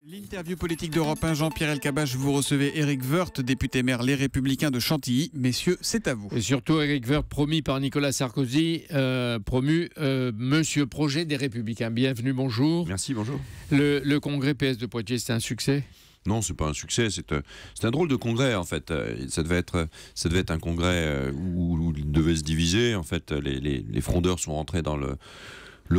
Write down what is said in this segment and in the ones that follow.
L'interview politique d'Europe 1, Jean-Pierre Elkabbach, vous recevez Éric Woerth, député maire Les Républicains de Chantilly. Messieurs, c'est à vous. Et surtout Éric Woerth, promis par Nicolas Sarkozy, promu Monsieur Projet des Républicains. Bienvenue, bonjour. Merci, bonjour. Le congrès PS de Poitiers, c'est un succès ? Non, c'est pas un succès, c'est un drôle de congrès en fait. Ça devait être un congrès où il devait se diviser. En fait, les frondeurs sont rentrés dans le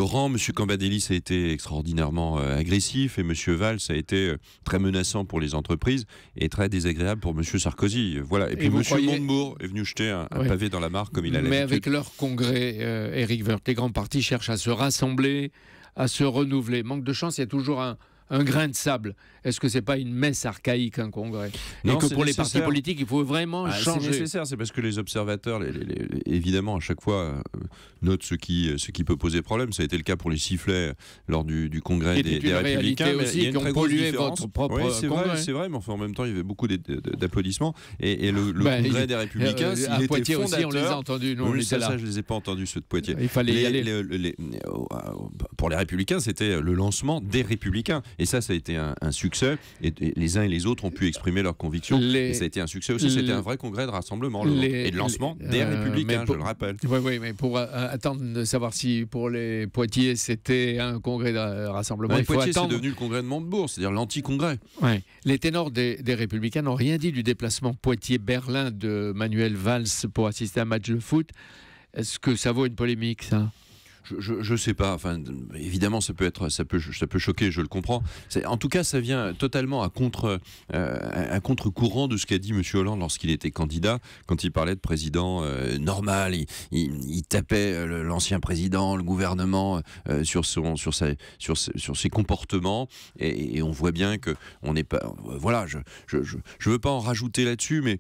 rang. Monsieur Cambadélis a été extraordinairement agressif et Monsieur Valls a été très menaçant pour les entreprises et très désagréable pour Monsieur Sarkozy. Voilà. Et puis Monsieur Montebourg est venu jeter un pavé dans la mare comme il a l'habitude. Mais avec leur congrès, Éric Woerth, les grands partis cherchent à se rassembler, à se renouveler. Manque de chance, il y a toujours un grain de sable. Est-ce que c'est pas une messe archaïque, un congrès? Non, et que pour les partis politiques, il faut vraiment changer. C'est nécessaire, c'est parce que les observateurs, évidemment, à chaque fois, notent ce qui peut poser problème. Ça a été le cas pour les sifflets lors du congrès des Républicains. Aussi, il y a une très grosse différence. Votre propre congrès. C'est vrai, mais enfin, en même temps, il y avait beaucoup d'applaudissements. Et le congrès des Républicains, s'il était Poitiers fondateur... aussi, on les a entendus. Nous, ça, je les ai pas entendus, ceux de Poitiers. Il fallait y aller. Pour les Républicains, c'était le lancement des Républicains. Et ça a été un succès. Et les uns et les autres ont pu exprimer leurs convictions. Et ça a été un succès aussi. C'était un vrai congrès de rassemblement et de lancement des Républicains, je le rappelle. Oui, mais pour attendre de savoir si pour les Poitiers, c'était un congrès de rassemblement, il faut Poitiers, c'est devenu le congrès de Montebourg, c'est-à-dire l'anti-congrès. Ouais. Les ténors des Républicains n'ont rien dit du déplacement Poitiers-Berlin de Manuel Valls pour assister à un match de foot. Est-ce que ça vaut une polémique, ça ? Je sais pas. Enfin, évidemment, ça peut choquer. Je le comprends. En tout cas, ça vient totalement à contre-courant de ce qu'a dit Monsieur Hollande lorsqu'il était candidat, quand il parlait de président normal. Il tapait l'ancien président, le gouvernement sur ses comportements, et on voit bien que on n'est pas. Voilà. Je veux pas en rajouter là-dessus, mais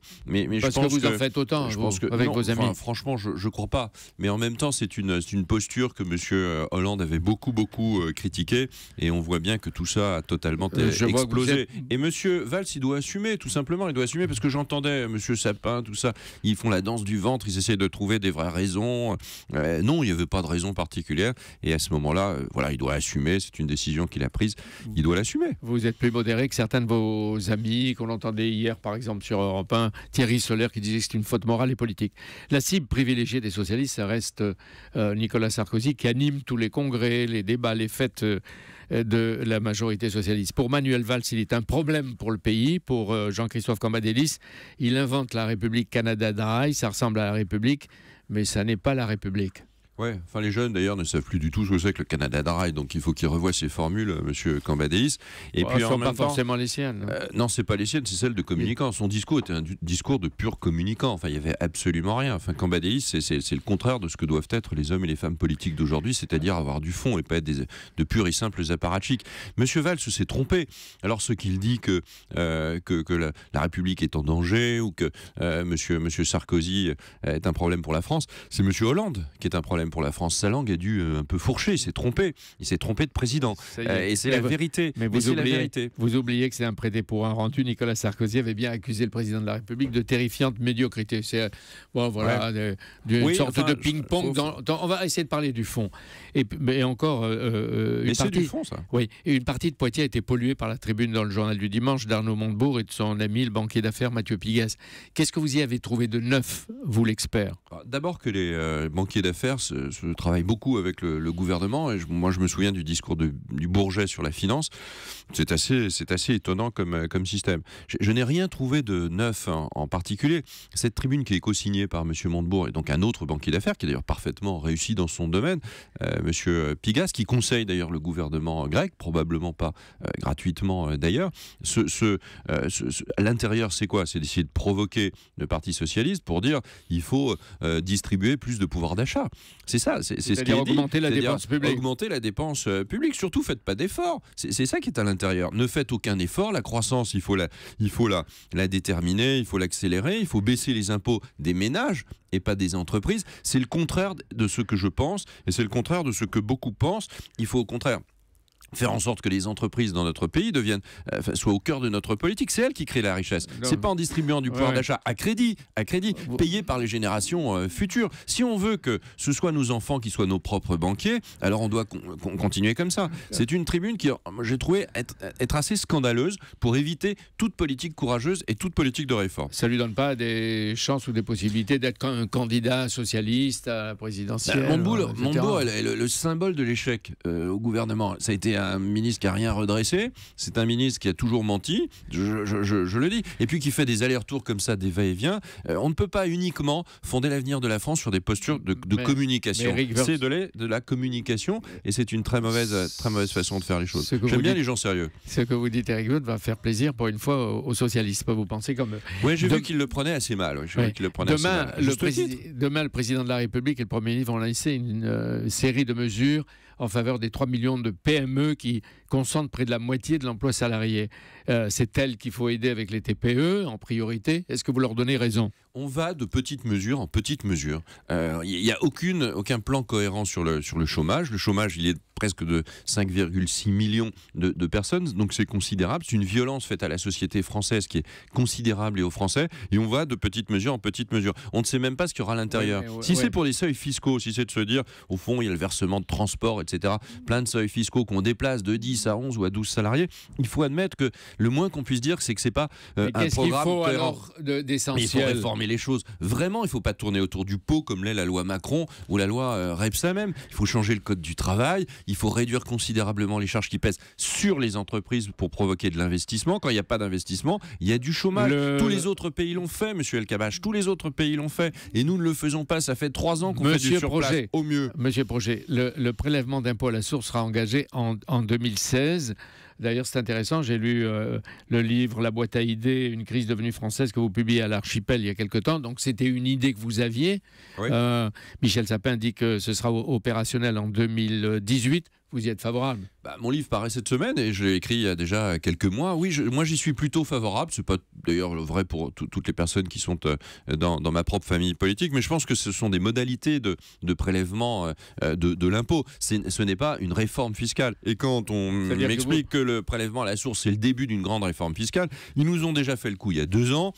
parce je pense que vous en faites autant. Avec vos amis. Enfin, franchement, je crois pas. Mais en même temps, c'est une posture que M. Hollande avait beaucoup critiqué, et on voit bien que tout ça a totalement explosé. Et M. Valls, il doit assumer, tout simplement. Il doit assumer, parce que j'entendais M. Sapin, tout ça, ils font la danse du ventre, ils essaient de trouver des vraies raisons. Non, il n'y avait pas de raison particulière, et à ce moment-là, voilà, il doit assumer. C'est une décision qu'il a prise, il doit l'assumer. Vous êtes plus modéré que certains de vos amis qu'on entendait hier, par exemple, sur Europe 1, Thierry Soler, qui disait que c'est une faute morale et politique. La cible privilégiée des socialistes, ça reste Nicolas Sarkozy, qui anime tous les congrès, les débats, les fêtes de la majorité socialiste. Pour Manuel Valls, il est un problème pour le pays. Pour Jean-Christophe Cambadélis, il invente la République Canada Dry, ça ressemble à la République, mais ça n'est pas la République. Ouais, enfin les jeunes d'ailleurs ne savent plus du tout ce que c'est que le Canada Dry, donc il faut qu'il revoie ses formules, Monsieur Cambadélis. Et puis en même temps, pas forcément les siennes. Non, c'est pas les siennes, c'est celles de communicants. Son discours était un discours de pur communicant. Enfin, il y avait absolument rien. Enfin, Cambadélis, c'est le contraire de ce que doivent être les hommes et les femmes politiques d'aujourd'hui, c'est-à-dire avoir du fond et pas être de purs et simples apparatchiks. Monsieur Valls s'est trompé. Alors, ce qu'il dit que la République est en danger, ou que Monsieur Sarkozy est un problème pour la France, c'est Monsieur Hollande qui est un problème pour la France. Sa langue a dû un peu fourcher, il s'est trompé de président. Et c'est la vérité. Mais vous oubliez que c'est un prêté pour un rendu. Nicolas Sarkozy avait bien accusé le président de la République de terrifiante médiocrité. C'est d'une sorte de ping-pong. On va essayer de parler du fond. Mais encore, c'est du fond, ça. Oui, une partie de Poitiers a été polluée par la tribune dans le journal du dimanche d'Arnaud Montebourg et de son ami, le banquier d'affaires Mathieu Pigasse. Qu'est-ce que vous y avez trouvé de neuf, vous l'expert? D'abord que les banquiers d'affaires se travaille beaucoup avec le gouvernement, et moi je me souviens du discours du Bourget sur la finance. C'est assez étonnant comme système. Je n'ai rien trouvé de neuf en particulier. Cette tribune qui est co-signée par M. Montebourg et donc un autre banquier d'affaires qui est d'ailleurs parfaitement réussi dans son domaine, M. Pigasse, qui conseille d'ailleurs le gouvernement grec, probablement pas gratuitement d'ailleurs. À l'intérieur, c'est quoi? C'est d'essayer de provoquer le Parti socialiste pour dire il faut distribuer plus de pouvoir d'achat. C'est ça, c'est ce qui est augmenter la dépense publique. Augmenter la dépense publique. Surtout, faites pas d'efforts. C'est ça qui est à l'intérieur. Ne faites aucun effort. La croissance, il faut la déterminer, il faut l'accélérer, il faut baisser les impôts des ménages et pas des entreprises. C'est le contraire de ce que je pense, et c'est le contraire de ce que beaucoup pensent. Il faut au contraire faire en sorte que les entreprises dans notre pays soient au cœur de notre politique. C'est elles qui créent la richesse. C'est pas en distribuant du pouvoir d'achat à crédit, payé par les générations futures. Si on veut que ce soit nos enfants qui soient nos propres banquiers, alors on doit continuer comme ça. C'est une tribune qui, j'ai trouvé être assez scandaleuse pour éviter toute politique courageuse et toute politique de réforme. Ça lui donne pas des chances ou des possibilités d'être un candidat socialiste à la présidentielle? Montebourg est le symbole de l'échec au gouvernement. Ça a été un ministre qui n'a rien redressé. C'est un ministre qui a toujours menti, je le dis. Et puis qui fait des allers-retours comme ça, des va-et-vient. On ne peut pas uniquement fonder l'avenir de la France sur des postures de communication. C'est de la communication et c'est une très mauvaise façon de faire les choses. J'aime bien les gens sérieux. Ce que vous dites, Éric Woerth, va faire plaisir pour une fois aux socialistes. Vous pensez comme... Oui, j'ai vu qu'il le prenait assez mal. Demain, le président de la République et le Premier ministre vont lancer une série de mesures en faveur des 3 millions de PME qui concentrent près de la moitié de l'emploi salarié. C'est elles qu'il faut aider avec les TPE en priorité. Est-ce que vous leur donnez raison? On va de petite mesure en petite mesure. Il n'y a aucun plan cohérent sur le chômage. Le chômage, il est presque de 5,6 millions de personnes, donc c'est considérable. C'est une violence faite à la société française qui est considérable et aux Français. Et on va de petite mesure en petite mesure. On ne sait même pas ce qu'il y aura à l'intérieur. Si c'est pour des seuils fiscaux, si c'est de se dire, au fond, il y a le versement de transport, etc., plein de seuils fiscaux qu'on déplace de 10 à 11 ou à 12 salariés, il faut admettre que le moins qu'on puisse dire, c'est que c'est pas un programme qu'est-ce qu'il faut cohérent. Alors d'essentiel? Il faut réformer les choses. Vraiment, il ne faut pas tourner autour du pot comme l'est la loi Macron ou la loi Rebsamen même. Il faut changer le code du travail. Il faut réduire considérablement les charges qui pèsent sur les entreprises pour provoquer de l'investissement. Quand il n'y a pas d'investissement, il y a du chômage. Tous les autres pays l'ont fait, monsieur El-Kabbach. Tous les autres pays l'ont fait. Et nous ne le faisons pas. Ça fait 3 ans qu'on fait du surplace au mieux. Monsieur Projet, le prélèvement d'impôt à la source sera engagé en 2016. D'ailleurs, c'est intéressant, j'ai lu le livre La boîte à idées, une crise devenue française que vous publiez à l'Archipel il y a quelque temps. Donc, c'était une idée que vous aviez. Oui. Michel Sapin dit que ce sera opérationnel en 2018. Vous y êtes favorable? Mon livre paraît cette semaine et je l'ai écrit il y a déjà quelques mois. Oui, moi j'y suis plutôt favorable. C'est pas d'ailleurs vrai pour toutes les personnes qui sont dans ma propre famille politique, mais je pense que ce sont des modalités de prélèvement de l'impôt. Ce n'est pas une réforme fiscale. Et quand on m'explique que le prélèvement à la source c'est le début d'une grande réforme fiscale, ils nous ont déjà fait le coup il y a 2 ans.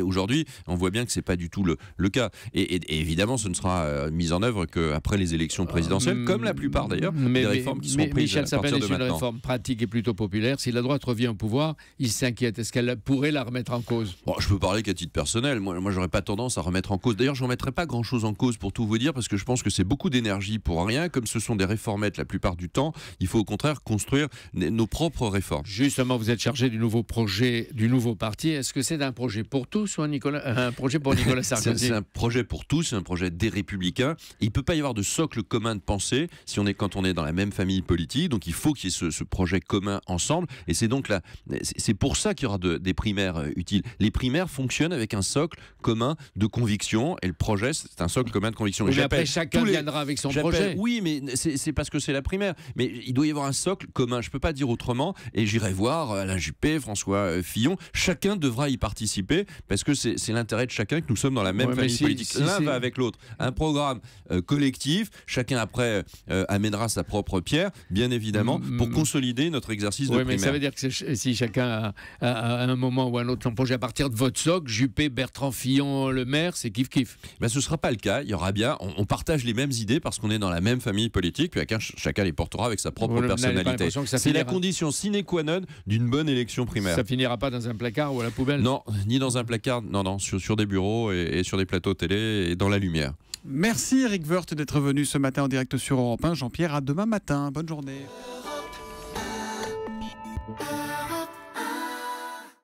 Aujourd'hui, on voit bien que c'est pas du tout le cas. Et évidemment, ce ne sera mis en œuvre qu'après les élections présidentielles, comme la plupart d'ailleurs des réformes. Mais Michel Sapin est une réforme pratique et plutôt populaire. Si la droite revient au pouvoir, il s'inquiète. Est-ce qu'elle pourrait la remettre en cause? Je peux parler qu'à titre personnel. Moi, j'aurais pas tendance à remettre en cause. D'ailleurs, je ne remettrai pas grand-chose en cause pour tout vous dire, parce que je pense que c'est beaucoup d'énergie pour rien. Comme ce sont des réformettes la plupart du temps, il faut au contraire construire nos propres réformes. Justement, vous êtes chargé du nouveau projet, du nouveau parti. Est-ce que c'est un projet pour tous ou un projet pour Nicolas Sarkozy? C'est un projet pour tous, c'est un projet des Républicains. Il ne peut pas y avoir de socle commun de pensée quand on est dans la même famille politique, donc il faut qu'il y ait ce projet commun ensemble, et c'est donc là, c'est pour ça qu'il y aura des primaires utiles. Les primaires fonctionnent avec un socle commun de conviction, et le projet c'est un socle commun de conviction. Oui, mais après chacun viendra avec son projet. Oui, mais c'est parce que c'est la primaire, mais il doit y avoir un socle commun, je peux pas dire autrement, et j'irai voir Alain Juppé, François Fillon, chacun devra y participer, parce que c'est l'intérêt de chacun que nous sommes dans la même famille politique. L'un va avec l'autre. Un programme collectif, chacun après amènera sa propre pierre, bien évidemment, pour consolider notre exercice de primaire. Mais ça veut dire que si chacun a à un moment ou à un autre son projet à partir de votre socle, Juppé, Bertrand, Fillon, Le Maire, c'est kiff-kiff. Ce ne sera pas le cas. Il y aura bien, on partage les mêmes idées parce qu'on est dans la même famille politique, puis chacun les portera avec sa propre personnalité. C'est la condition sine qua non d'une bonne élection primaire. Ça finira pas dans un placard ou à la poubelle? Non, ni dans un placard, non, sur des bureaux et sur des plateaux télé et dans la lumière. Merci Éric Woerth d'être venu ce matin en direct sur Europe 1. Jean-Pierre, à demain matin. Bonne journée.